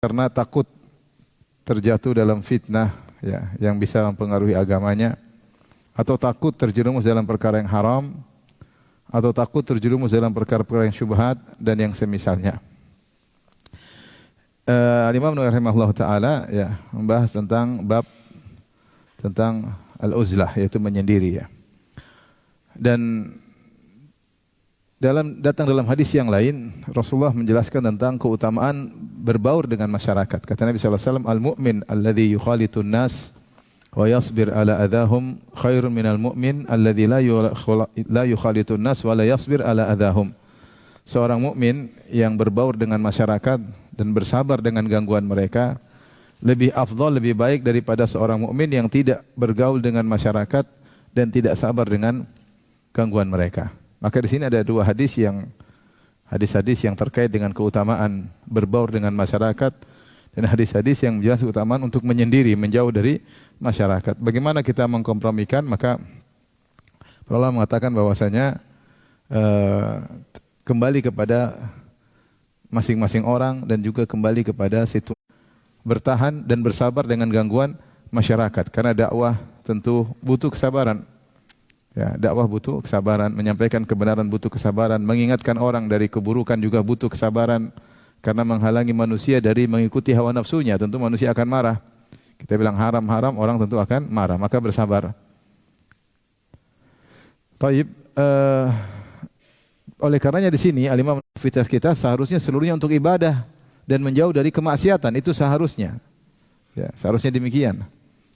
karena takut terjatuh dalam fitnah ya yang bisa mempengaruhi agamanya, atau takut terjerumus dalam perkara yang haram, atau takut terjerumus dalam perkara-perkara yang syubhat dan yang semisalnya. Al-Imam Nawawi rahimahullah taala ya membahas tentang bab tentang al-uzlah, yaitu menyendiri ya. Dan datang dalam hadis yang lain Rasulullah menjelaskan tentang keutamaan berbaur dengan masyarakat. Kata Nabi sallallahu alaihi wasallam, "Al-mu'min alladhi yukhalitun nas wa yasbir ala adahum khairun minal mu'min alladhi la yukhalitun nas wa la yasbir ala adahum." Seorang mukmin yang berbaur dengan masyarakat dan bersabar dengan gangguan mereka lebih afdal, lebih baik daripada seorang mukmin yang tidak bergaul dengan masyarakat dan tidak sabar dengan gangguan mereka. Maka di sini ada dua hadis yang terkait dengan keutamaan berbaur dengan masyarakat dan hadis-hadis yang menjelaskan keutamaan untuk menyendiri, menjauh dari masyarakat. Bagaimana kita mengkompromikan? Maka para ulama mengatakan bahwasanya kembali kepada masing-masing orang dan juga kembali kepada situasi bertahan dan bersabar dengan gangguan masyarakat, karena dakwah tentu butuh kesabaran. Ya, dakwah butuh kesabaran, menyampaikan kebenaran butuh kesabaran, mengingatkan orang dari keburukan juga butuh kesabaran, karena menghalangi manusia dari mengikuti hawa nafsunya, tentu manusia akan marah. Kita bilang haram-haram, orang tentu akan marah, maka bersabar. Taib, oleh karenanya di sini al-Imam aktivitas kita seharusnya seluruhnya untuk ibadah dan menjauh dari kemaksiatan, itu seharusnya. Ya, seharusnya demikian.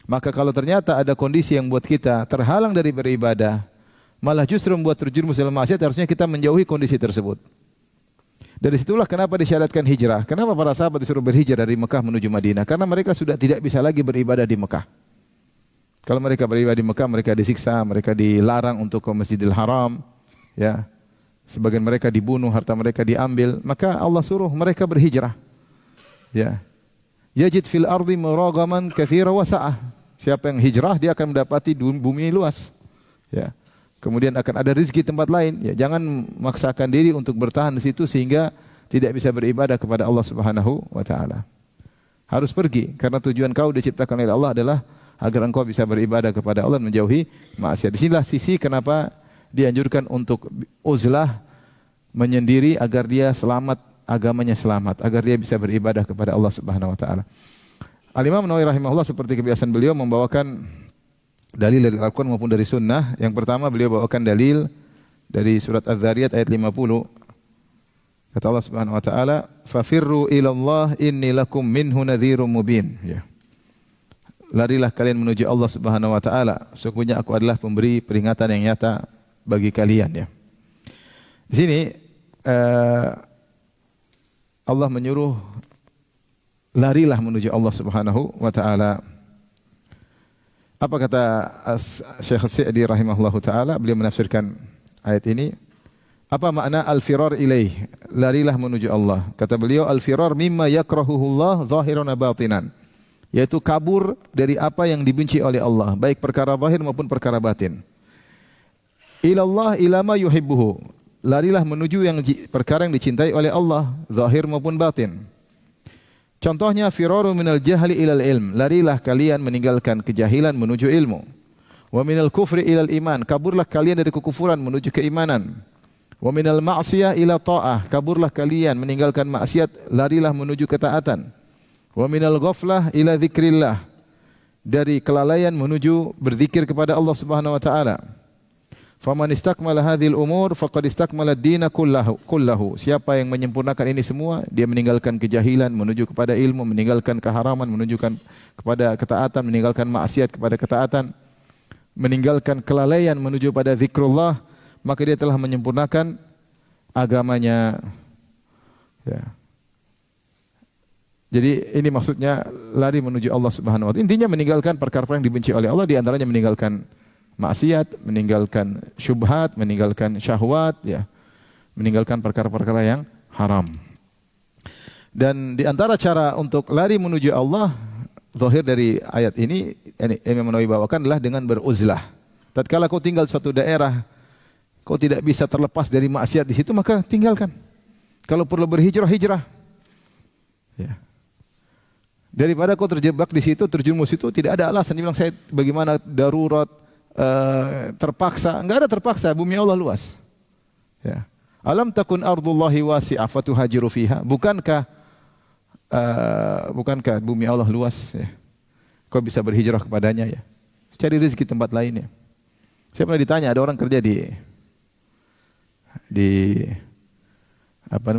Maka kalau ternyata ada kondisi yang buat kita terhalang dari beribadah, malah justru membuat terjerumus dalam maksiat, harusnya kita menjauhi kondisi tersebut. Dari situlah kenapa disyaratkan hijrah. Kenapa para sahabat disuruh berhijrah dari Mekah menuju Madinah? Karena mereka sudah tidak bisa lagi beribadah di Mekah. Kalau mereka beribadah di Mekah, mereka disiksa, mereka dilarang untuk ke Masjidil Haram, ya. Sebagian mereka dibunuh, harta mereka diambil, maka Allah suruh mereka berhijrah. Ya. Yajid fil ardi muragaman katsira wa sa'ah. Siapa yang hijrah dia akan mendapati bumi luas. Ya. Kemudian akan ada rezeki tempat lain. Ya, jangan memaksakan diri untuk bertahan di situ sehingga tidak bisa beribadah kepada Allah Subhanahu wa taala. Harus pergi karena tujuan kau diciptakan oleh Allah adalah agar engkau bisa beribadah kepada Allah dan menjauhi maksiat. Disinilah sisi kenapa dianjurkan untuk uzlah, menyendiri agar dia selamat, agamanya selamat, agar dia bisa beribadah kepada Allah Subhanahu wa taala. Al-Imam Nawawi rahimahullah seperti kebiasaan beliau membawakan dalil dari Al-Qur'an maupun dari sunnah. Yang pertama beliau bawakan dalil dari surat Az-Zariyat ayat 50. Kata Allah Subhanahu wa taala, "Fafirru ila Allah inni lakum minhu nadhirum mubin." Ya. Larilah kalian menuju Allah Subhanahu wa taala, sesungguhnya aku adalah pemberi peringatan yang nyata bagi kalian ya. Di sini Allah menyuruh larilah menuju Allah Subhanahu wa taala. Apa kata Syekh Sa'di rahimahullahu taala? Beliau menafsirkan ayat ini. Apa makna al-firar ilaih? Larilah menuju Allah. Kata beliau, al-firar mimma yakrahuhullah zahiran wa batinan. Yaitu kabur dari apa yang dibenci oleh Allah, baik perkara zahir maupun perkara batin. Ilallah ilama yuhibbuhu. Larilah menuju perkara yang dicintai oleh Allah, zahir maupun batin. Contohnya firaru minal jahli ilal ilm. Larilah kalian meninggalkan kejahilan menuju ilmu. Wa minal kufri ilal iman. Kaburlah kalian dari kekufuran menuju keimanan. Wa minal ma'siyah ila ta'ah. Kaburlah kalian meninggalkan maksiat, larilah menuju ketaatan. Wa minal ghaflah ila dzikrillah. Dari kelalaian menuju berzikir kepada Allah Subhanahu wa taala. Faman istakmala hadhil umur faqad istakmala ad-dina kullahu. Siapa yang menyempurnakan ini semua, dia meninggalkan kejahilan menuju kepada ilmu, meninggalkan keharaman menuju kepada ketaatan, meninggalkan maksiat kepada ketaatan, meninggalkan kelalaian menuju pada zikrullah, maka dia telah menyempurnakan agamanya. Ya. Jadi ini maksudnya lari menuju Allah Subhanahu wa taala. Intinya meninggalkan perkara-perkara yang dibenci oleh Allah, di antaranya meninggalkan maksiat, meninggalkan syubhat, meninggalkan syahwat, ya, meninggalkan perkara-perkara yang haram. Dan di antara cara untuk lari menuju Allah, zahir dari ayat ini, Imam Nawawi bawakan adalah dengan beruzlah. Tatkala kau tinggal suatu daerah, kau tidak bisa terlepas dari maksiat di situ, maka tinggalkan. Kalau perlu berhijrah, hijrah. Ya. Daripada kau terjebak di situ, terjerumus itu, tidak ada alasan. Dia bilang, saya bagaimana darurat, terpaksa. Enggak ada terpaksa, bumi Allah luas. Ya. Alam takun ardullahi wasi'ah fatuhajiru fiha. Bukankah bumi Allah luas? Ya. Kau bisa berhijrah kepadanya ya. Cari rezeki tempat lainnya. Saya pernah ditanya, ada orang kerja di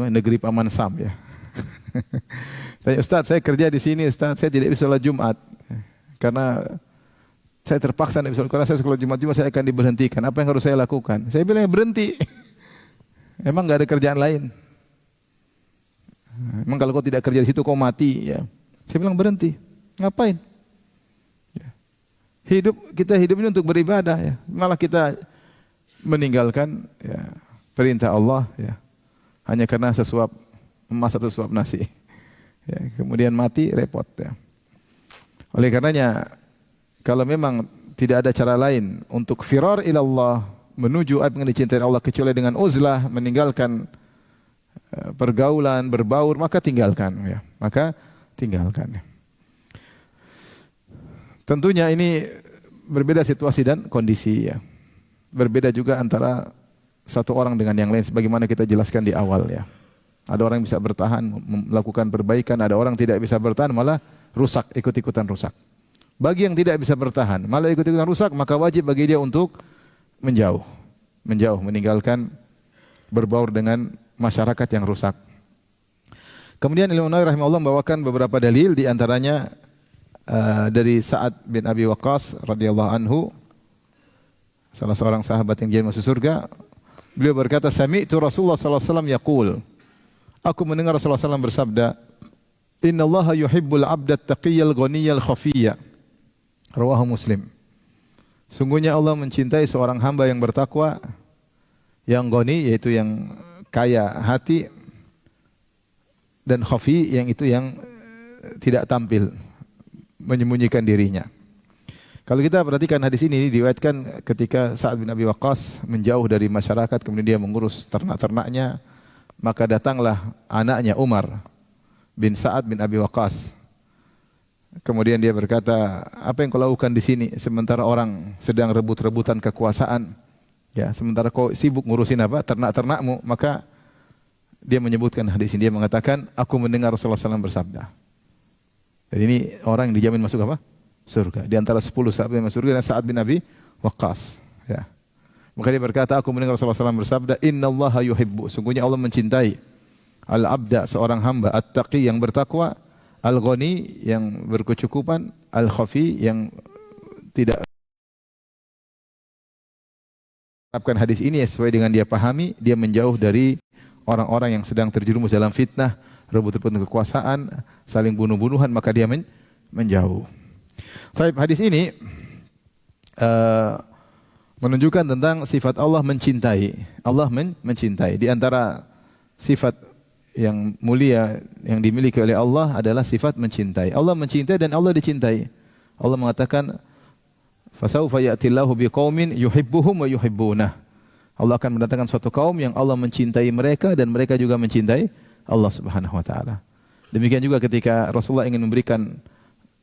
negeri Paman Sam ya. Tanya, Ustaz, saya kerja di sini, Ustaz, saya tidak bisa sholat Jumat karena saya terpaksa tidak bisa. Karena saya sholat Jumat saya akan diberhentikan. Apa yang harus saya lakukan? Saya bilang berhenti. Emang nggak ada kerjaan lain? Emang kalau kau tidak kerja di situ kau mati ya? Saya bilang berhenti. Ngapain? Ya. Kita hidup ini untuk beribadah ya. Malah kita meninggalkan ya, perintah Allah ya. Hanya karena sesuap emas atau sesuap nasi. Ya, kemudian mati repot ya. Oleh karenanya kalau memang tidak ada cara lain untuk firar ilallah, menuju apa yang dicintai Allah kecuali dengan uzlah, meninggalkan pergaulan, berbaur, maka tinggalkan ya. Maka tinggalkan. Tentunya ini berbeda situasi dan kondisi ya. Berbeda juga antara satu orang dengan yang lain sebagaimana kita jelaskan di awal ya. Ada orang yang bisa bertahan melakukan perbaikan, ada orang tidak bisa bertahan malah rusak, ikut-ikutan rusak. Bagi yang tidak bisa bertahan, malah ikut-ikutan rusak, maka wajib bagi dia untuk menjauh, meninggalkan berbaur dengan masyarakat yang rusak. Kemudian Imam Nawawi rahimahullah membawakan beberapa dalil, di antaranya dari Sa'ad bin Abi Waqqas radhiyallahu anhu, salah seorang sahabat yang jadi masuk surga. Beliau berkata, sami'tu Rasulullah sallallahu alaihi wasallam yaqul, aku mendengar Rasulullah SAW bersabda, innallaha yuhibbul 'abda at-taqiyyal ghaniyal khafiyya. Rawahu Muslim. Sungguhnya Allah mencintai seorang hamba yang bertakwa, yang ghani, yaitu yang kaya hati, dan khafi, yang itu yang tidak tampil, menyembunyikan dirinya. Kalau kita perhatikan hadis ini diriwayatkan ketika Sa'ad bin Abi Waqqas menjauh dari masyarakat, kemudian dia mengurus ternak-ternaknya, maka datanglah anaknya Umar bin Sa'ad bin Abi Waqqas. Kemudian dia berkata, apa yang kau lakukan di sini sementara orang sedang rebut-rebutan kekuasaan? Ya, sementara kau sibuk ngurusin apa? Ternak-ternakmu. Maka dia menyebutkan hadis ini, dia mengatakan, aku mendengar Rasulullah SAW bersabda. Jadi ini orang yang dijamin masuk apa? Surga. Di antara 10 sahabat yang masuk surga adalah Sa'ad bin Abi Waqqas. Ya. Maka dia berkata, aku mendengar Rasulullah SAW bersabda, innallaha yuhibbu, sungguhnya Allah mencintai al-abda, seorang hamba, at-taqi, yang bertakwa, al-ghani, yang berkecukupan, al-khafi, yang tidak menerapkan hadis ini sesuai dengan dia pahami, dia menjauh dari orang-orang yang sedang terjerumus dalam fitnah, rebut-rebutan kekuasaan, saling bunuh-bunuhan, maka dia menjauh. Baik, hadis ini menunjukkan tentang sifat Allah mencintai. Allah mencintai. Di antara sifat yang mulia yang dimiliki oleh Allah adalah sifat mencintai. Allah mencintai dan Allah dicintai. Allah mengatakan, "Fasawfa ya'tillahu biqaumin yuhibbuhum wa yuhibbunah." Allah akan mendatangkan suatu kaum yang Allah mencintai mereka dan mereka juga mencintai Allah Subhanahu wa taala. Demikian juga ketika Rasulullah ingin memberikan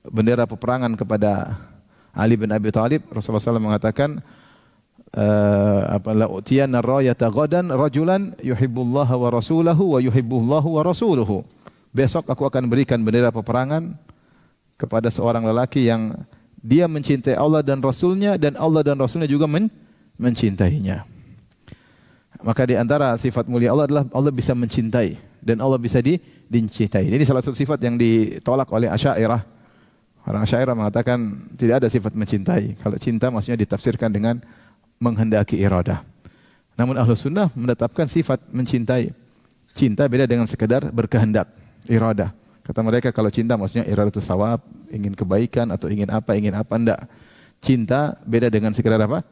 bendera peperangan kepada Ali bin Abi Thalib, Rasulullah SAW mengatakan, la utiyanna rayata ghadan rajulan yuhibbullaha wa rasulahu wa yuhibbullahu wa rasuluhu. Besok aku akan berikan bendera peperangan kepada seorang lelaki yang dia mencintai Allah dan Rasulnya, dan Allah dan Rasulnya juga mencintainya. Maka di antara sifat mulia Allah adalah Allah bisa mencintai dan Allah bisa dicintai. Ini salah satu sifat yang ditolak oleh Asy'ariyah. Orang Asy'ariyah mengatakan tidak ada sifat mencintai. Kalau cinta maksudnya ditafsirkan dengan menghendaki iradah. Namun Ahlus Sunnah menetapkan sifat mencintai. Cinta beda dengan sekedar berkehendak, iradah. Kata mereka kalau cinta maksudnya iradah itu sawab, ingin kebaikan atau ingin apa enggak. Cinta beda dengan sekedar apa?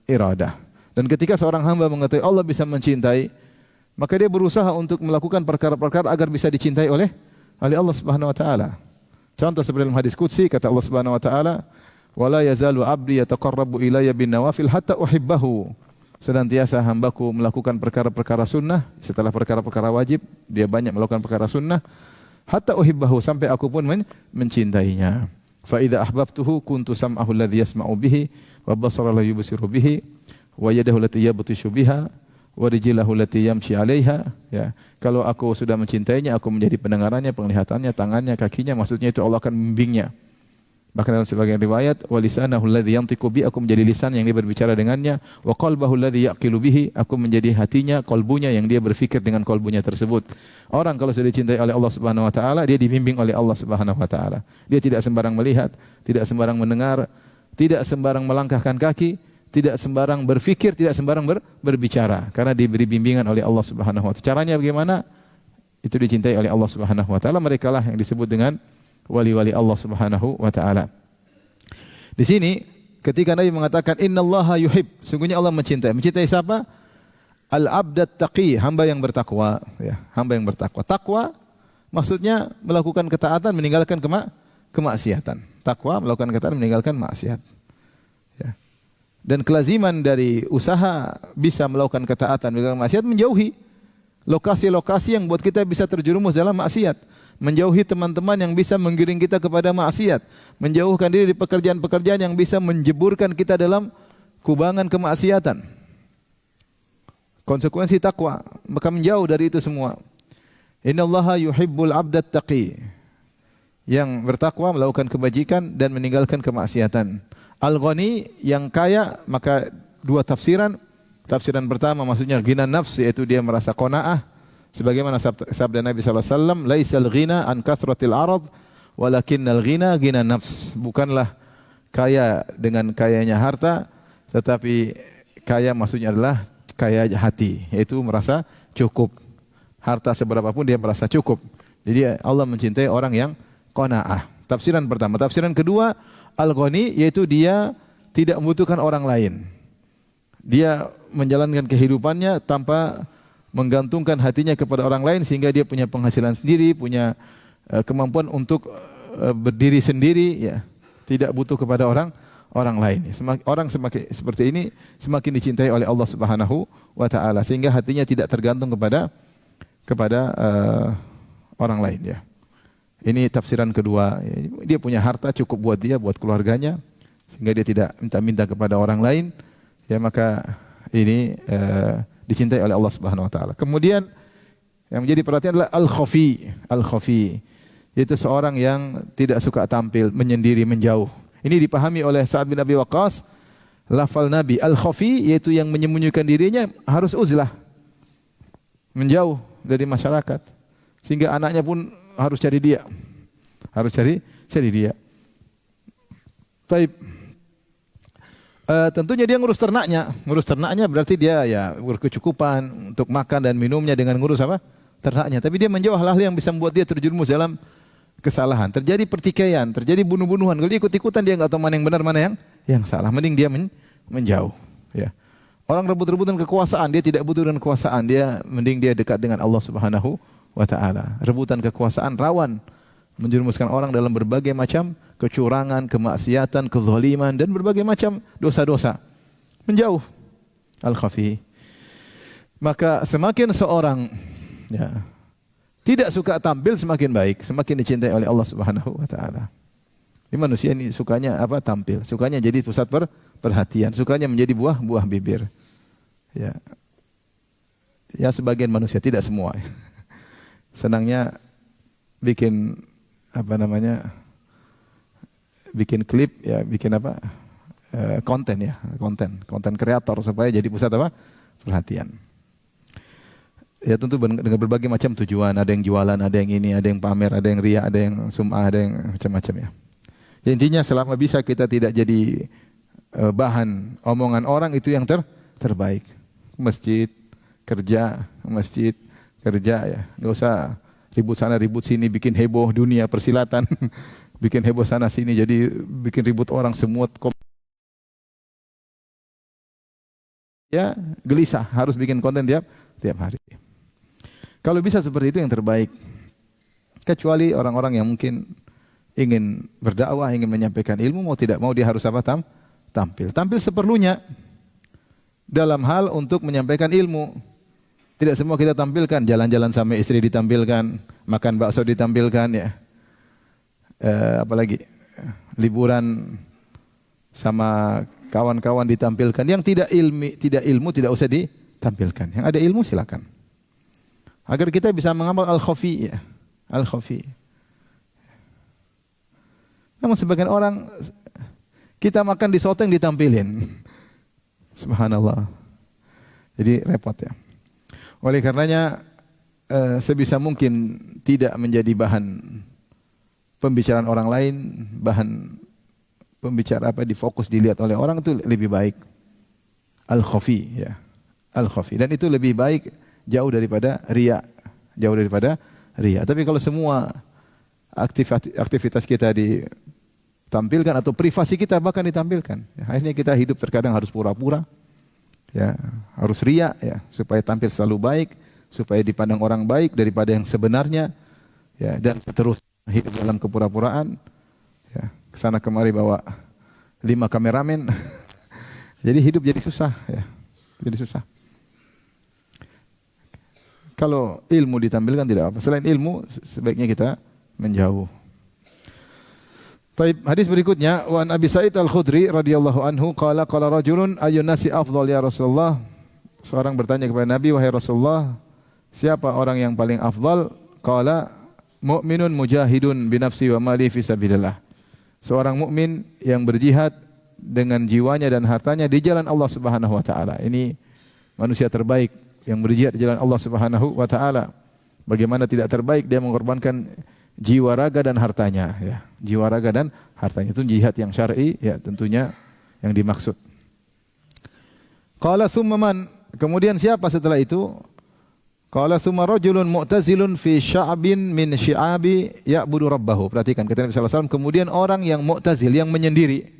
Iradah. Dan ketika seorang hamba mengetahui Allah bisa mencintai, maka dia berusaha untuk melakukan perkara-perkara agar bisa dicintai oleh Allah Subhanahu wa taala. Contoh seperti dalam hadis qudsi kata Allah Subhanahu wa taala, "Wala yazalu 'abdi yataqarrabu ilayya bin nawafil hatta uhibbahu." Senantiasa hambaku melakukan perkara-perkara sunnah setelah perkara-perkara wajib, dia banyak melakukan perkara sunnah hatta uhibbahu, sampai aku pun mencintainya. Fa idza ahbabtuhu kuntu sam'ahu alladhi yasma'u bihi wa basarahu alladhi yubsiru bihi wa yadahu allati yabtishu biha wa rijlahu allati yamshi 'alaiha. Ya, kalau aku sudah mencintainya, aku menjadi pendengarannya, penglihatannya, tangannya, kakinya, maksudnya itu Allah akan membimbingnya. Bahkan dalam sebagian riwayat, wa lisanahu alladhi yantiqu bi, aku menjadi lisan yang dia berbicara dengannya, wa qalbahu alladhi yaqilu bihi, aku menjadi hatinya, kolbunya yang dia berfikir dengan kolbunya tersebut. Orang kalau sudah dicintai oleh Allah Subhanahu wa taala, dia dibimbing oleh Allah Subhanahu wa taala. Dia tidak sembarang melihat, tidak sembarang mendengar, tidak sembarang melangkahkan kaki, tidak sembarang berfikir, tidak sembarang berbicara, karena diberi bimbingan oleh Allah Subhanahu wa taala. Caranya bagaimana? Itu dicintai oleh Allah Subhanahu wa taala. Mereka lah yang disebut dengan wali-wali Allah Subhanahu wa taala. Di sini ketika Nabi mengatakan innallaha yuhib, sungguhnya Allah mencintai. Mencintai siapa? Al-'abdat taqi, hamba yang bertakwa, ya, hamba yang bertakwa. Takwa maksudnya melakukan ketaatan, meninggalkan kemaksiatan. Takwa melakukan ketaatan, meninggalkan maksiat. Ya. Dan kelaziman dari usaha bisa melakukan ketaatan, meninggalkan maksiat, menjauhi lokasi-lokasi yang buat kita bisa terjerumus dalam maksiat. Menjauhi teman-teman yang bisa menggiring kita kepada maksiat, menjauhkan diri dari pekerjaan-pekerjaan yang bisa menjeburkan kita dalam kubangan kemaksiatan. Konsekuensi takwa, maka menjauh dari itu semua. Innallaha yuhibbul 'abdat taqi, yang bertakwa melakukan kebajikan dan meninggalkan kemaksiatan. Al-ghani, yang kaya, maka dua tafsiran. Tafsiran pertama maksudnya ghina nafs, yaitu dia merasa qanaah. Sebagaimana sabda Nabi SAW, laisal ghina an kathratil arad, walakinnal ghina ghina nafs. Bukanlah kaya dengan kayanya harta, tetapi kaya maksudnya adalah kaya hati, yaitu merasa cukup. Harta seberapapun dia merasa cukup. Jadi Allah mencintai orang yang qanaah. Tafsiran pertama. Tafsiran kedua, al-ghani, yaitu dia tidak membutuhkan orang lain. Dia menjalankan kehidupannya tanpa menggantungkan hatinya kepada orang lain, sehingga dia punya penghasilan sendiri, punya kemampuan untuk berdiri sendiri, ya, tidak butuh kepada orang lain. Orang semakin seperti ini semakin dicintai oleh Allah Subhanahu wa taala, sehingga hatinya tidak tergantung kepada orang lain, ya. Ini tafsiran kedua. Dia punya harta cukup buat dia, buat keluarganya, sehingga dia tidak minta-minta kepada orang lain, ya, maka ini dicintai oleh Allah Subhanahu wa taala. Kemudian yang menjadi perhatian adalah al-khafi. Al-khafi yaitu seorang yang tidak suka tampil, menyendiri, menjauh. Ini dipahami oleh Sa'ad bin Abi Waqqas, lafal Nabi. Al-khafi yaitu yang menyembunyikan dirinya, harus uzlah, menjauh dari masyarakat, sehingga anaknya pun harus cari dia. Harus cari dia. Taib. Tentunya dia ngurus ternaknya berarti dia ya berkecukupan untuk makan dan minumnya dengan ngurus apa? Ternaknya. Tapi dia menjauh hal-hal yang bisa membuat dia terjerumus dalam kesalahan. Terjadi pertikaian, terjadi bunuh-bunuhan. Kalau dia ikut-ikutan, dia enggak tahu mana yang benar, mana yang salah. Mending dia menjauh, ya. Orang rebut-rebutan kekuasaan, dia tidak butuh dengan kekuasaan, dia mending dia dekat dengan Allah Subhanahu wa taala. Rebutan kekuasaan rawan menjerumuskan orang dalam berbagai macam kecurangan, kemaksiatan, kezaliman, dan berbagai macam dosa-dosa. Menjauh. Al-khafi. Maka semakin seorang, ya, tidak suka tampil, semakin baik, semakin dicintai oleh Allah Subhanahu wa taala. Ini manusia ini sukanya apa? Tampil. Sukanya jadi pusat perhatian, sukanya menjadi buah bibir. Ya. Ya, sebagian manusia, tidak semua. Senangnya bikin bikin klip, ya, bikin konten, ya, konten kreator supaya jadi pusat perhatian. Ya, tentu dengan berbagai macam tujuan. Ada yang jualan, ada yang ini, ada yang pamer, ada yang riya, ada yang sum'ah, ada yang macam-macam, ya. Ya, intinya selama bisa kita tidak jadi bahan omongan orang, itu yang terbaik. Masjid kerja, ya, nggak usah ribut sana ribut sini, bikin heboh dunia persilatan, bikin heboh sana sini, jadi bikin ribut orang semua. Ya, gelisah, harus bikin konten tiap hari. Kalau bisa seperti itu yang terbaik. Kecuali orang-orang yang mungkin ingin berdakwah, ingin menyampaikan ilmu, mau tidak mau dia harus tampil. Tampil seperlunya dalam hal untuk menyampaikan ilmu. Tidak semua kita tampilkan, jalan-jalan sama istri ditampilkan, makan bakso ditampilkan ya. Apalagi liburan sama kawan-kawan ditampilkan. Yang tidak ilmu tidak usah ditampilkan. Yang ada ilmu silakan. Agar kita bisa mengamal al-khafi ya. Al-khafi. Namun sebagian orang kita makan di soto yang ditampilin. Subhanallah. Jadi repot ya. Oleh karenanya sebisa mungkin tidak menjadi bahan pembicaraan orang lain, bahan pembicara di fokus dilihat oleh orang itu lebih baik. Al-khafi ya. Al-khafi, dan itu lebih baik jauh daripada riya. Jauh daripada riya. Tapi kalau semua aktivitas kita ditampilkan atau privasi kita bahkan ditampilkan, ya, akhirnya kita hidup terkadang harus pura-pura. Ya, harus riya ya, supaya tampil selalu baik, supaya dipandang orang baik daripada yang sebenarnya. Ya, dan seterusnya hidup dalam kepura-puraan. Ya, kesana kemari bawa 5 kameramen. Jadi hidup jadi susah ya. Jadi susah. Kalau ilmu ditampilkan tidak apa. Selain ilmu sebaiknya kita menjauh. Baik, hadis berikutnya wa an Abi Sa'id Al-Khudri radhiyallahu anhu qala qala rajulun ayyun nasi afdal ya Rasulullah. Seorang bertanya kepada Nabi, wahai Rasulullah, siapa orang yang paling afdal? Qala mu'minun mujahidun bi nafsi wa mali fi sabilillah. Seorang mukmin yang berjihad dengan jiwanya dan hartanya di jalan Allah Subhanahu wa taala. Ini manusia terbaik yang berjihad di jalan Allah Subhanahu wa taala. Bagaimana tidak terbaik dia mengorbankan jiwa raga dan hartanya ya. Jiwa raga dan hartanya itu jihad yang syar'i ya, tentunya yang dimaksud. Qala thumma man? Kemudian siapa setelah itu? Qala thumma rajulun mu'tazilun fi sya'bin min syi'abi ya'budu rabbahu. Perhatikan kata Nabi sallallahu alaihi wasallam, kemudian orang yang mu'tazil, yang menyendiri.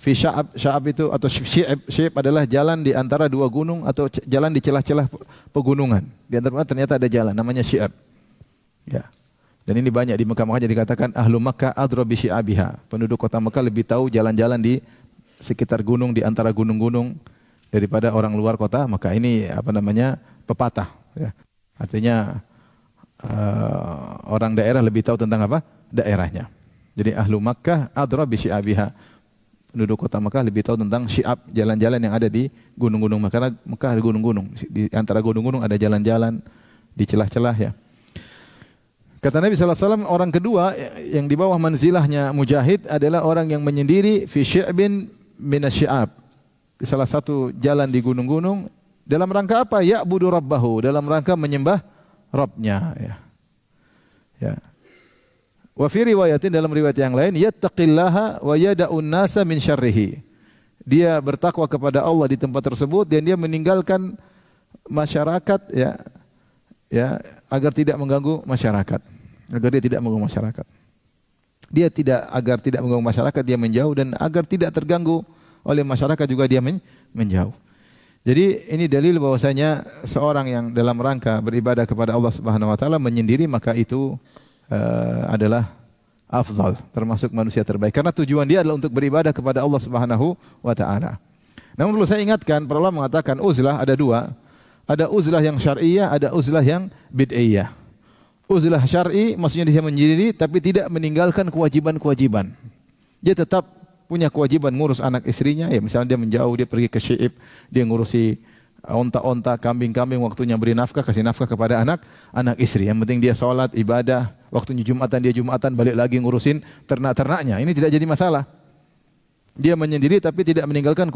Fi sya'ab itu atau syi'ab adalah jalan di antara dua gunung atau jalan di celah-celah pegunungan. Di antara ternyata ada jalan namanya syi'ab. Ya. Dan ini banyak di Mekah, makanya dikatakan ahlu Makkah adra bi syi'abiha. Penduduk kota Mekah lebih tahu jalan-jalan di sekitar gunung, di antara gunung-gunung daripada orang luar kota Mekah. Ini pepatah ya. Artinya orang daerah lebih tahu tentang daerahnya. Jadi ahlu Makkah adra bi syi'abiha. Penduduk kota Mekah lebih tahu tentang syi'ab, jalan-jalan yang ada di gunung-gunung. Karena Mekah ada gunung-gunung. Di antara gunung-gunung ada jalan-jalan di celah-celah ya. Kata Nabi sallallahu alaihi wasallam, orang kedua yang di bawah manzilahnya mujahid adalah orang yang menyendiri fi syi'bin minasyi'ab. Di salah satu jalan di gunung-gunung dalam rangka apa? Ya'budu rabbahu, dalam rangka menyembah Rabbnya ya. Ya. Wa fi riwayatin, dalam riwayat yang lain, yattaqillaha wa yada'un nasa min syarrihi. Dia bertakwa kepada Allah di tempat tersebut dan dia meninggalkan masyarakat ya agar tidak mengganggu masyarakat. Agar dia tidak mengganggu masyarakat. Agar tidak mengganggu masyarakat dia menjauh, dan agar tidak terganggu oleh masyarakat juga dia menjauh. Jadi ini dalil bahwasanya seorang yang dalam rangka beribadah kepada Allah Subhanahu wa taala menyendiri, maka itu adalah afdal, termasuk manusia terbaik, karena tujuan dia adalah untuk beribadah kepada Allah Subhanahu wa taala. Namun perlu saya ingatkan, para ulama mengatakan uzlah ada dua. Ada uzlah yang syar'iyah, ada uzlah yang bid'iyah. Uzlah syar'i maksudnya dia menyendiri tapi tidak meninggalkan kewajiban-kewajiban. Dia tetap punya kewajiban ngurus anak istrinya, ya misalnya dia menjauh, dia pergi ke syi'ib, dia ngurusi onta-onta, kambing-kambing, waktunya beri nafkah, kasih nafkah kepada anak istri. Yang penting dia sholat, ibadah, waktunya Jumatan dia Jumatan, balik lagi ngurusin ternak-ternaknya. Ini tidak jadi masalah. Dia menyendiri tapi tidak meninggalkan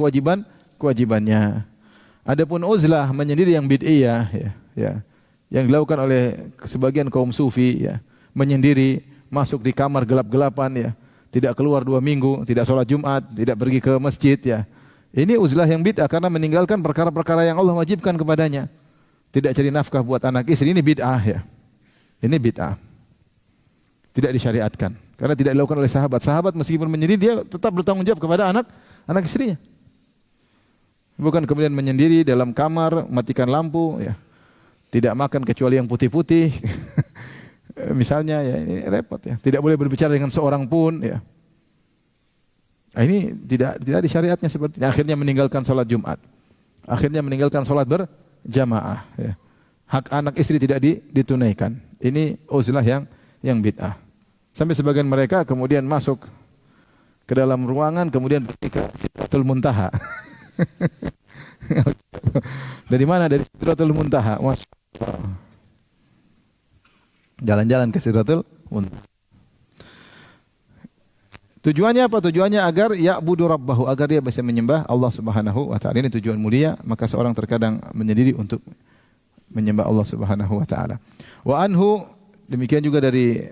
kewajibannya. Adapun uzlah menyendiri yang bid'iyah ya, yang dilakukan oleh sebagian kaum sufi ya, menyendiri, masuk di kamar gelap-gelapan ya, tidak keluar 2 minggu, tidak sholat Jumat, tidak pergi ke masjid ya. Ini uzlah yang bid'ah karena meninggalkan perkara-perkara yang Allah wajibkan kepadanya. Tidak cari nafkah buat anak istri, ini bid'ah ya. Ini bid'ah. Tidak disyariatkan karena tidak dilakukan oleh sahabat. Sahabat meskipun menyendiri dia tetap bertanggung jawab kepada anak istrinya. Bukan kemudian menyendiri dalam kamar, matikan lampu ya. Tidak makan kecuali yang putih-putih. Misalnya ya, ini repot ya. Tidak boleh berbicara dengan seorang pun ya. Nah, ini tidak disyariatnya seperti ini. Akhirnya meninggalkan salat Jumat. Akhirnya meninggalkan salat berjamaah ya. Hak anak istri tidak ditunaikan. Ini uzlah yang bid'ah. Sampai sebagian mereka kemudian masuk ke dalam ruangan kemudian pergi ke Sidratul Muntaha. Dari mana? Dari Sidratul Muntaha. Masya Allah. Jalan-jalan ke Sidratul Muntaha. Tujuannya apa? Tujuannya agar ya'budu rabbahu, agar dia bisa menyembah Allah Subhanahu wa taala. Ini tujuan mulia, maka seorang terkadang menyendiri untuk menyembah Allah Subhanahu wa taala. Wa anhu, demikian juga dari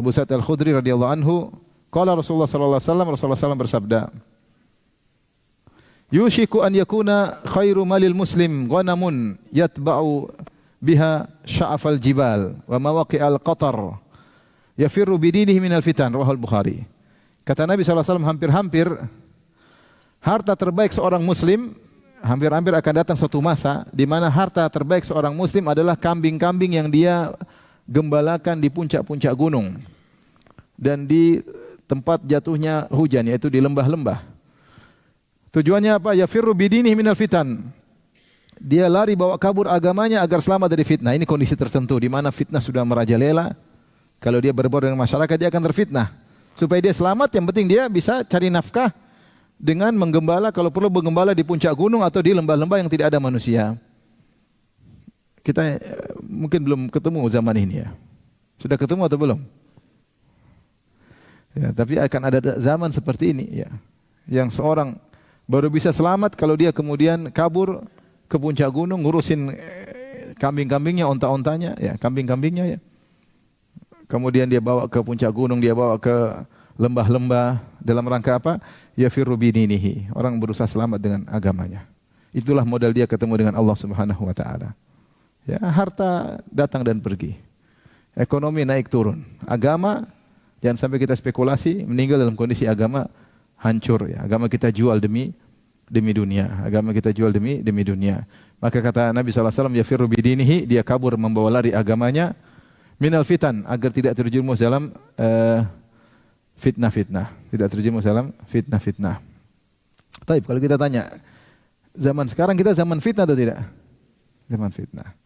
Abu Sa'id Al-Khudri radhiyallahu anhu, qala Rasulullah sallallahu alaihi wasallam, Rasulullah sallallahu bersabda, yushiku an yakuna khairu malil muslim ghanamun yatba'u biha sya'afal jibal wa mawaqi'al qatar yafirru bidinihi minal fitan, rawahul Bukhari. Kata Nabi SAW, hampir-hampir harta terbaik seorang muslim, hampir-hampir akan datang suatu masa di mana harta terbaik seorang muslim adalah kambing-kambing yang dia gembalakan di puncak-puncak gunung dan di tempat jatuhnya hujan, yaitu di lembah-lembah. Tujuannya apa? Yafirru bidinihi minal fitan. Dia lari bawa kabur agamanya agar selamat dari fitnah. Ini kondisi tertentu di mana fitnah sudah merajalela. Kalau dia berbaur dengan masyarakat, dia akan terfitnah. Supaya dia selamat, yang penting dia bisa cari nafkah dengan menggembala, kalau perlu menggembala di puncak gunung atau di lembah-lembah yang tidak ada manusia. Kita mungkin belum ketemu zaman ini ya. Sudah ketemu atau belum? Ya, tapi akan ada zaman seperti ini ya. Yang seorang baru bisa selamat kalau dia kemudian kabur ke puncak gunung ngurusin kambing-kambingnya, onta-ontanya ya, kambing-kambingnya ya. Kemudian dia bawa ke puncak gunung, dia bawa ke lembah-lembah dalam rangka apa? Yafirru bidinihi. Orang berusaha selamat dengan agamanya. Itulah modal dia ketemu dengan Allah Subhanahu wa taala. Ya, harta datang dan pergi. Ekonomi naik turun. Agama jangan sampai kita spekulasi meninggal dalam kondisi agama hancur ya. Agama kita jual demi dunia. Agama kita jual demi dunia. Maka kata Nabi SAW, yafirru bidinihi, dia kabur membawa lari agamanya minal fitan, agar tidak terjerumus dalam fitnah-fitnah. Tidak terjerumus dalam fitnah-fitnah. Taib, kalau kita tanya, zaman sekarang kita zaman fitnah atau tidak? Zaman fitnah.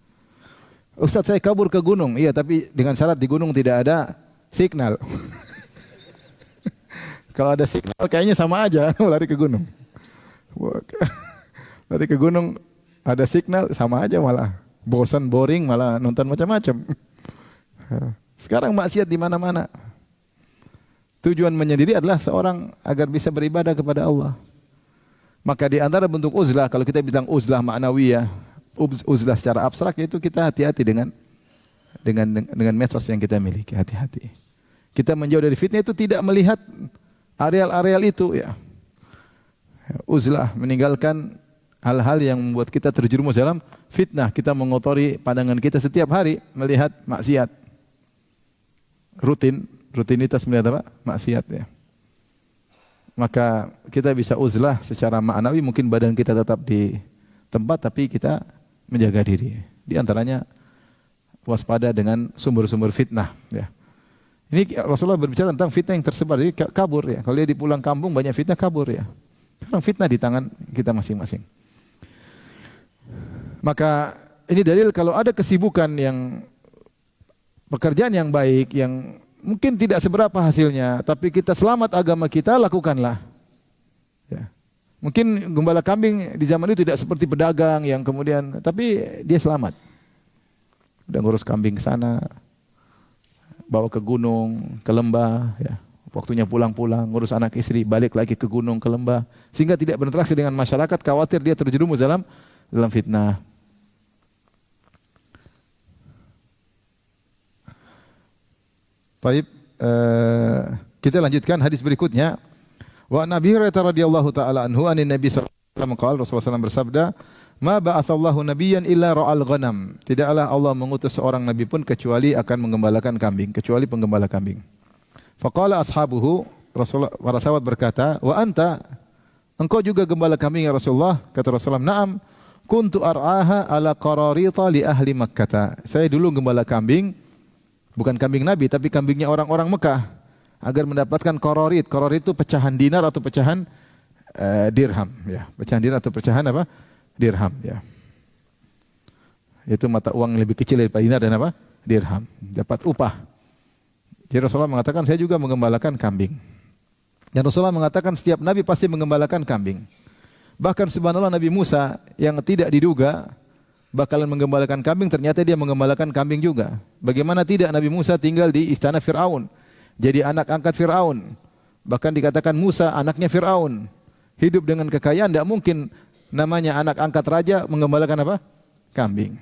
Ustaz, saya kabur ke gunung. Iya, tapi dengan syarat di gunung tidak ada signal. Kalau ada signal kayaknya sama aja lari ke gunung. Lari ke gunung ada signal sama aja, malah bosan, boring, malah nonton macam-macam. Sekarang maksiat di mana-mana. Tujuan menyendiri adalah seorang agar bisa beribadah kepada Allah. Maka di antara bentuk uzlah, kalau kita bilang uzlah ma'nawiyah, uzlah secara abstrak, yaitu kita hati-hati dengan medsos yang kita miliki, hati-hati. Kita menjauh dari fitnah itu tidak melihat areal-areal itu ya. Uzlah meninggalkan hal-hal yang membuat kita terjerumus dalam fitnah. Kita mengotori pandangan kita setiap hari melihat maksiat. Rutinitas melihat apa? Maksiat ya. Maka kita bisa uzlah secara ma'nawi, mungkin badan kita tetap di tempat tapi kita menjaga diri. Di antaranya waspada dengan sumber-sumber fitnah ya. Ini Rasulullah berbicara tentang fitnah yang tersebar, jadi kabur ya. Kalau dia di pulang kampung banyak fitnah, kabur ya. Sekarang fitnah di tangan kita masing-masing. Maka ini dalil kalau ada kesibukan yang pekerjaan yang baik, yang mungkin tidak seberapa hasilnya, tapi kita selamat agama kita, lakukanlah. Ya. Mungkin gembala kambing di zaman itu tidak seperti pedagang yang kemudian, tapi dia selamat. Udah ngurus kambing ke sana, bawa ke gunung, ke lembah, ya. Waktunya pulang-pulang, ngurus anak istri, balik lagi ke gunung, ke lembah, sehingga tidak berinteraksi dengan masyarakat, khawatir dia terjerumus dalam fitnah. Baik, kita lanjutkan hadis berikutnya. Wa Nabi Hurairah radhiyallahu taala anhu anin Nabi sallallahu alaihi wasallam qala, Rasulullah SAW bersabda, "Ma ba'atsallahu nabiyyan illa ra'al ghanam." Tidaklah Allah mengutus seorang nabi pun kecuali akan menggembalakan kambing, kecuali penggembala kambing. Faqala ashabuhu, Rasulullah, para sahabat berkata, "Wa anta, engkau juga gembala kambing ya Rasulullah?" Kata Rasulullah, "Na'am, kuntu ar'aha ala qararita li ahli Makkah." Saya dulu gembala kambing, bukan kambing Nabi, tapi kambingnya orang-orang Mekah, agar mendapatkan qararit. Qararit itu pecahan dinar atau pecahan dirham, ya. Pecahan dinar atau pecahan apa? Dirham, ya. Itu mata uang yang lebih kecil daripada dinar dan apa? dirham, dapat upah. Jadi Rasulullah mengatakan saya juga menggembalakan kambing. Dan Rasulullah mengatakan setiap nabi pasti menggembalakan kambing. Bahkan subhanallah Nabi Musa yang tidak diduga bakalan menggembalakan kambing, ternyata dia menggembalakan kambing juga. Bagaimana tidak, Nabi Musa tinggal di istana Fir'aun, jadi anak angkat Fir'aun. Bahkan dikatakan Musa anaknya Fir'aun. Hidup dengan kekayaan, tidak mungkin namanya anak angkat raja menggembalakan apa? Kambing.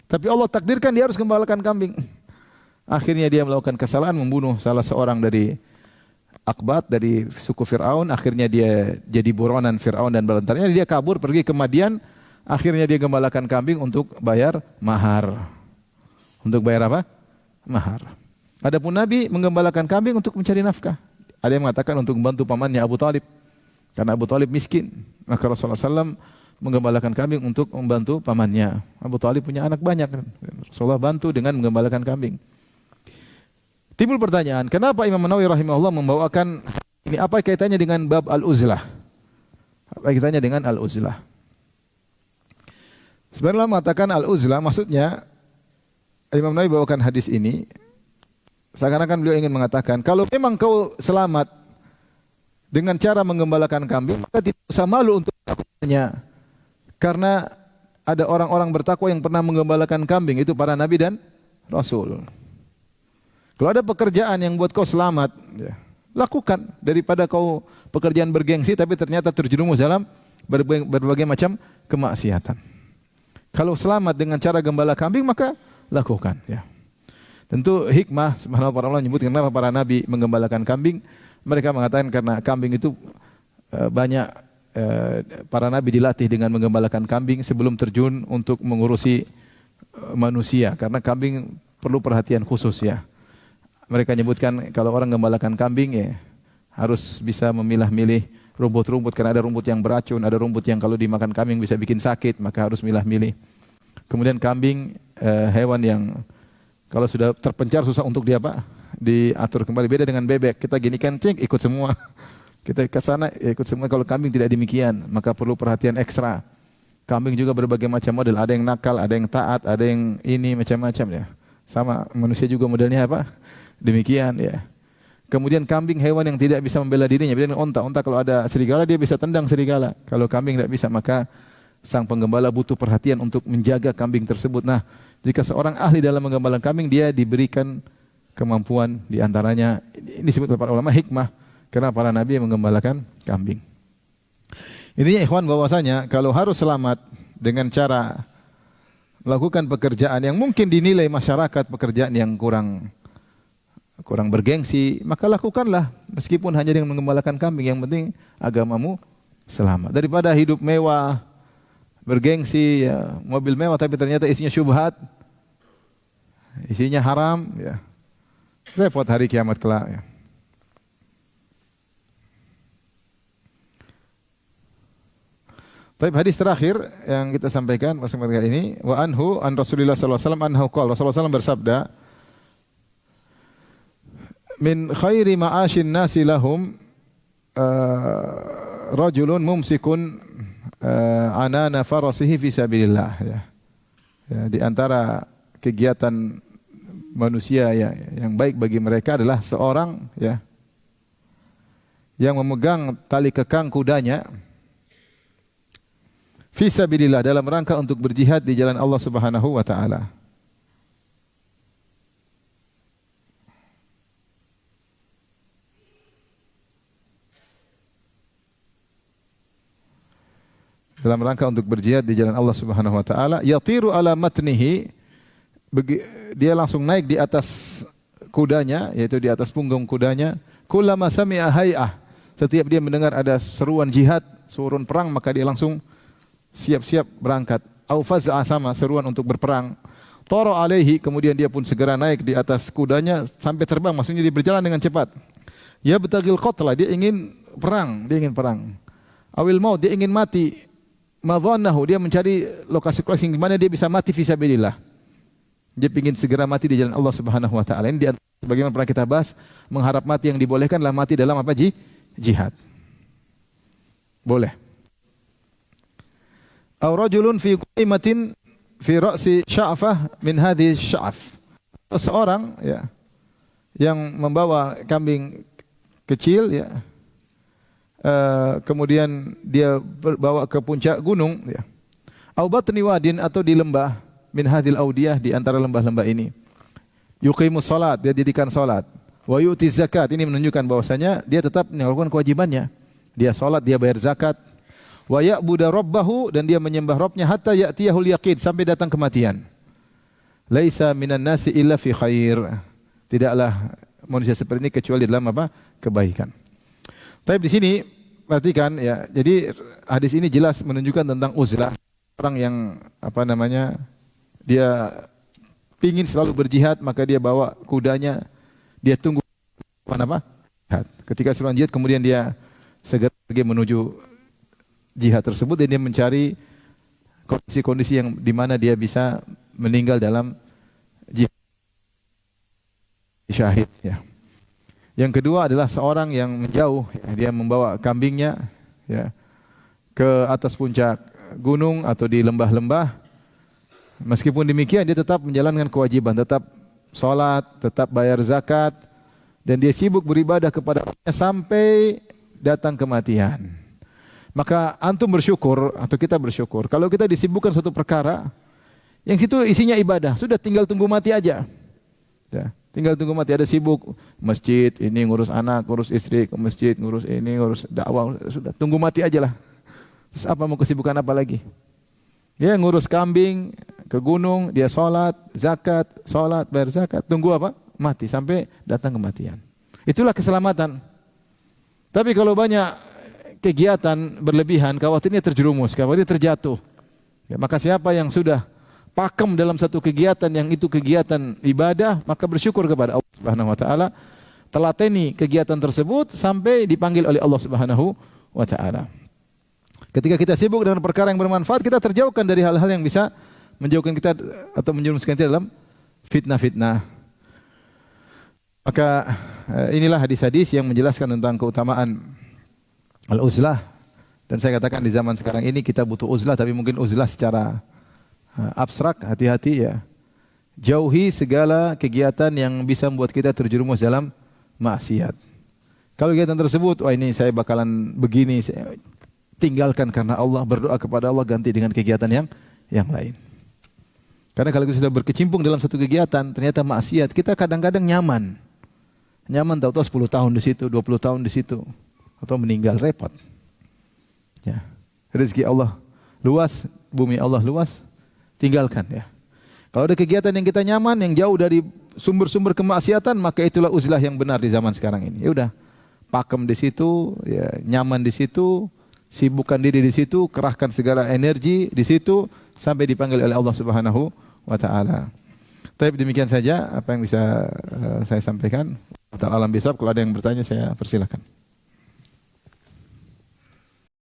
Tapi Allah takdirkan dia harus menggembalakan kambing. Akhirnya dia melakukan kesalahan, membunuh salah seorang dari Akbat, dari suku Fir'aun. Akhirnya dia jadi buronan Fir'aun dan balantarnya. Dia kabur pergi ke Madian. Akhirnya dia gembalakan kambing untuk bayar mahar. Untuk bayar apa? Mahar. Adapun Nabi menggembalakan kambing untuk mencari nafkah. Ada yang mengatakan untuk membantu pamannya Abu Talib. Karena Abu Talib miskin. Maka Rasulullah SAW menggembalakan kambing untuk membantu pamannya. Abu Talib punya anak banyak. Rasulullah bantu dengan menggembalakan kambing. Timbul pertanyaan, kenapa Imam Nawawi rahimahullah membawakan ini? Apa kaitannya dengan bab al-uzlah? Apa kaitannya dengan al-uzlah? Sebenarnya mengatakan al-uzlah, maksudnya Imam Nawawi bawakan hadis ini seakan-akan beliau ingin mengatakan, kalau memang kau selamat dengan cara menggembalakan kambing, maka tidak usah malu untuk melakukannya. Karena ada orang-orang bertakwa yang pernah menggembalakan kambing, itu para nabi dan rasul. Kalau ada pekerjaan yang buat kau selamat, ya, lakukan, daripada kau pekerjaan bergengsi tapi ternyata terjerumus dalam berbagai macam kemaksiatan. Kalau selamat dengan cara gembala kambing, maka lakukan. Ya. Tentu hikmah, subhanallah, para ulama menyebutkan kenapa para nabi menggembalakan kambing. Mereka mengatakan karena kambing itu banyak para nabi dilatih dengan menggembalakan kambing sebelum terjun untuk mengurusi manusia. Karena kambing perlu perhatian khusus, ya. Mereka menyebutkan kalau orang gembalakan kambing, ya harus bisa memilah-milih rumput-rumput, karena ada rumput yang beracun, ada rumput yang kalau dimakan kambing bisa bikin sakit, maka harus milah-milih. Kemudian kambing hewan yang kalau sudah terpencar susah untuk diatur kembali. Beda dengan bebek, kita gini kan cek ikut semua. Kita ke sana ya ikut semua. Kalau kambing tidak demikian, maka perlu perhatian ekstra. Kambing juga berbagai macam model, ada yang nakal, ada yang taat, ada yang ini macam-macam, ya. Sama manusia juga modelnya apa? Demikian, ya. Kemudian kambing hewan yang tidak bisa membela dirinya. Beda dengan onta. Onta kalau ada serigala dia bisa tendang serigala. Kalau kambing tidak bisa, maka sang penggembala butuh perhatian untuk menjaga kambing tersebut. Nah, jika seorang ahli dalam menggembalakan kambing, dia diberikan kemampuan, di antaranya ini disebut oleh para ulama hikmah, karena para nabi yang menggembalakan kambing. Intinya ikhwan, bahwasanya kalau harus selamat dengan cara melakukan pekerjaan yang mungkin dinilai masyarakat pekerjaan yang kurang bergengsi, maka lakukanlah meskipun hanya dengan menggembalakan kambing. Yang penting agamamu selamat, daripada hidup mewah, bergengsi, ya, mobil mewah tapi ternyata isinya syubhat, isinya haram, ya. Repot hari kiamat kelak, ya. Tapi hadis terakhir yang kita sampaikan bersama kali ini, wa anhu an Rasulillah sallallahu alaihi wasallam anhu qala, Rasulullah SAW bersabda, min khairi ma'asyin nasi lahum rajulun mumsikun anana farasihi fi sabilillah, ya. Ya, di antara kegiatan manusia yang baik bagi mereka adalah seorang, ya, yang memegang tali kekang kudanya fi sabilillah, dalam rangka untuk berjihad di jalan Allah Subhanahu wa taala. Dalam rangka untuk berjihad di jalan Allah Subhanahu wa taala, yatiru ala matnihi, dia langsung naik di atas kudanya, yaitu di atas punggung kudanya, kullama sami'a hay'ah, setiap dia mendengar ada seruan jihad, seruan perang, maka dia langsung siap-siap berangkat. Au faz'a, sama seruan untuk berperang. Tara alaihi, kemudian dia pun segera naik di atas kudanya sampai terbang, maksudnya dia berjalan dengan cepat. Ya betagil qatla, dia ingin perang. Awil maut, dia ingin mati. Madhannahu, dia mencari lokasi-lokasi di mana dia bisa mati fisabilillah. Dia ingin segera mati di jalan Allah Subhanahu wa taala. Ini bagaimana pernah kita bahas, mengharap mati yang dibolehkan adalah mati dalam apa? Jihad. Boleh. Aw rajulun fi qaimatin fi ra'si sya'fah min hadhihi sya'af. seorang ya yang membawa kambing kecil ya, kemudian dia bawa ke puncak gunung ya. Au batni wadin, atau di lembah, min hadhil audiyah, di antara lembah-lembah ini. Yuqimus salat, dia dirikan salat. Wa yu'ti zakat, ini menunjukkan bahwasanya dia tetap melakukan kewajibannya. Dia salat, dia bayar zakat. Wa ya'budu rabbahu, dan dia menyembah Rabbnya hatta ya'tiyahul yaqin, sampai datang kematian. Laisa minan nasi illa fi khair. Tidaklah manusia seperti ini kecuali dalam apa? Kebaikan. Tapi di sini perhatikan ya. Jadi hadis ini jelas menunjukkan tentang uzlah. Orang yang apa namanya, dia pingin selalu berjihad, maka dia bawa kudanya, dia tunggu apa? Jihad. Ketika suruh jihad, kemudian dia segera pergi menuju jihad tersebut, dan dia mencari kondisi-kondisi yang di mana dia bisa meninggal dalam jihad, syahid ya. Yang kedua adalah seorang yang menjauh ya, dia membawa kambingnya ya ke atas puncak gunung atau di lembah-lembah. Meskipun demikian dia tetap menjalankan kewajiban, tetap salat, tetap bayar zakat, dan dia sibuk beribadah kepada Allah sampai datang kematian. Maka antum bersyukur atau kita bersyukur kalau kita disibukkan suatu perkara yang situ isinya ibadah, sudah tinggal tunggu mati aja. Ya, tinggal tunggu mati, ada sibuk masjid, ini ngurus anak, ngurus istri, ke masjid, ngurus ini, ngurus dakwah, sudah tunggu mati aja lah. Terus apa mau kesibukan apa lagi? Dia ngurus kambing, ke gunung, dia salat, zakat, salat, bayar zakat, tunggu apa? Mati sampai datang kematian. Itulah keselamatan. Tapi kalau banyak kegiatan berlebihan, khawatirnya terjerumus, khawatir terjatuh. Ya, maka siapa yang sudah pakem dalam satu kegiatan yang itu kegiatan ibadah, maka bersyukur kepada Allah Subhanahu wa taala, telateni kegiatan tersebut sampai dipanggil oleh Allah Subhanahu wa taala. Ketika kita sibuk dengan perkara yang bermanfaat, kita terjauhkan dari hal-hal yang bisa menjauhkan kita atau menjerumuskan kita dalam fitnah-fitnah. Maka inilah hadis-hadis yang menjelaskan tentang keutamaan al-uzlah. Dan saya katakan di zaman sekarang ini kita butuh uzlah, tapi mungkin uzlah secara abstrak, hati-hati ya. Jauhi segala kegiatan yang bisa membuat kita terjerumus dalam maksiat. Kalau kegiatan tersebut, wah ini saya bakalan begini, saya tinggalkan karena Allah, berdoa kepada Allah, ganti dengan kegiatan yang lain. Karena kalau kita sudah berkecimpung dalam satu kegiatan, ternyata maksiat, kita kadang-kadang nyaman. Nyaman tahu-tahu 10 tahun di situ, 20 tahun di situ, atau meninggal, repot. Ya. Rezeki Allah luas, bumi Allah luas, tinggalkan ya. Kalau ada kegiatan yang kita nyaman, yang jauh dari sumber-sumber kemaksiatan, maka itulah uzlah yang benar di zaman sekarang ini. Ya udah, pakem di situ, ya, nyaman di situ, sibukkan diri di situ, kerahkan segala energi di situ sampai dipanggil oleh Allah Subhanahu wa taala. Tapi demikian saja apa yang bisa saya sampaikan. Alam bisawab, kalau ada yang bertanya saya persilakan.